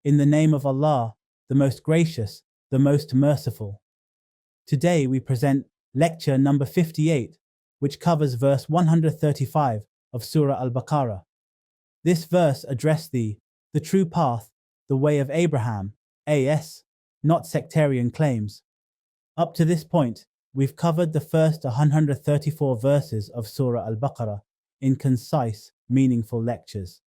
In the name of Allah, the most gracious, the most merciful. Today we present lecture number 58, which covers verse 135 of Surah Al-Baqarah. This verse addressed the true path, the way of Abraham, AS, not sectarian claims. Up to this point, we've covered the first 134 verses of Surah Al-Baqarah in concise, meaningful lectures.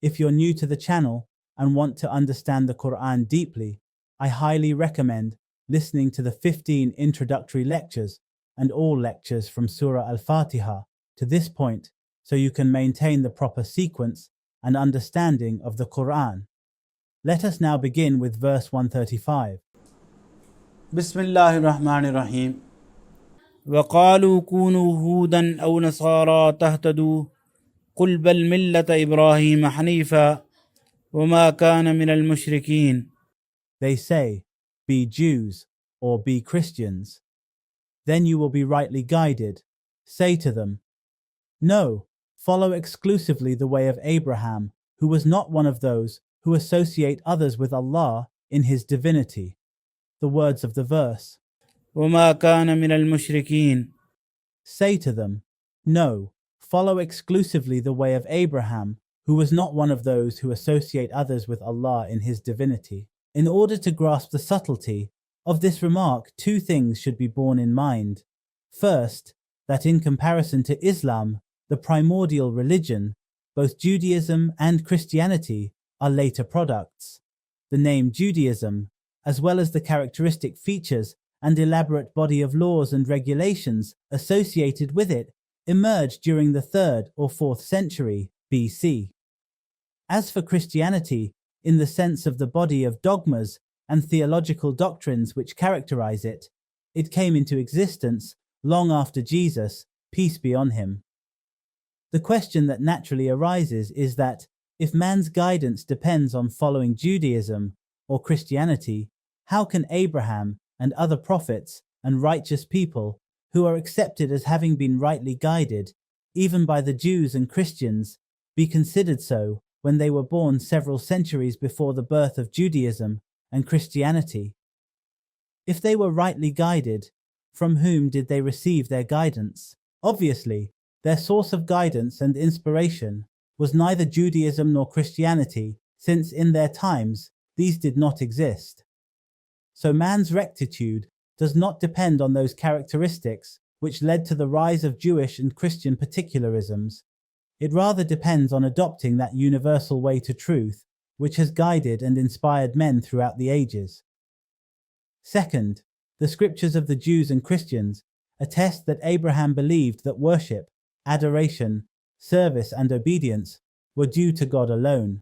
If you're new to the channel and want to understand the Quran deeply, I highly recommend listening to the 15 introductory lectures and all lectures from Surah Al-Fatiha to this point so you can maintain the proper sequence and understanding of the Quran. Let us now begin with verse 135. Bismillahir Rahmanir Rahim. وَقَالُوا كُونُوا هُودًا أَوْ نَصَارَى تَهْتَدُوا قُلْ بَلْ مِلَّةَ إِبْرَاهِيمَ حَنِيفًا وَمَا كَانَ مِنَ الْمُشْرِكِينَ. They say, be Jews or be Christians, then you will be rightly guided. Say to them, no, follow exclusively the way of Abraham, who was not one of those who associate others with Allah in his divinity. The words of the verse. وَمَا كَانَ مِنَ الْمُشْرِكِينَ. Say to them, no, follow exclusively the way of Abraham, who was not one of those who associate others with Allah in his divinity. In order to grasp the subtlety of this remark, two things should be borne in mind. First, that in comparison to Islam, the primordial religion, both Judaism and Christianity are later products. The name Judaism, as well as the characteristic features and elaborate body of laws and regulations associated with it, emerged during the 3rd or 4th century BC. As for Christianity, in the sense of the body of dogmas and theological doctrines which characterize it, it came into existence long after Jesus, peace be on him. The question that naturally arises is that if man's guidance depends on following Judaism or Christianity, how can Abraham and other prophets and righteous people who are accepted as having been rightly guided, even by the Jews and Christians, be considered so when they were born several centuries before the birth of Judaism and Christianity? If they were rightly guided, from whom did they receive their guidance? Obviously, their source of guidance and inspiration was neither Judaism nor Christianity, since in their times these did not exist. So man's rectitude does not depend on those characteristics which led to the rise of Jewish and Christian particularisms. It rather depends on adopting that universal way to truth which has guided and inspired men throughout the ages. Second, the scriptures of the Jews and Christians attest that Abraham believed that worship, adoration, service and obedience were due to God alone,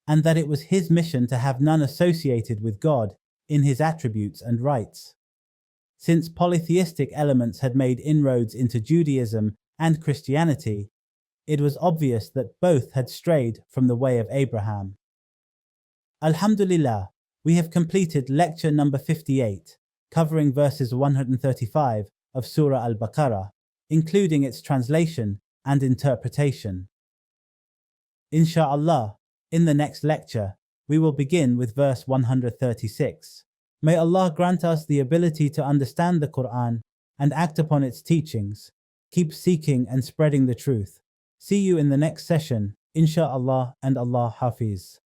and that it was his mission to have none associated with God in his attributes and rights. Since polytheistic elements had made inroads into Judaism and Christianity, it was obvious that both had strayed from the way of Abraham. Alhamdulillah, we have completed lecture number 58, covering verses 135 of Surah Al-Baqarah, including its translation and interpretation. Insha'Allah, in the next lecture, we will begin with verse 136. May Allah grant us the ability to understand the Quran and act upon its teachings. Keep seeking and spreading the truth. See you in the next session, Insha'Allah, and Allah Hafiz.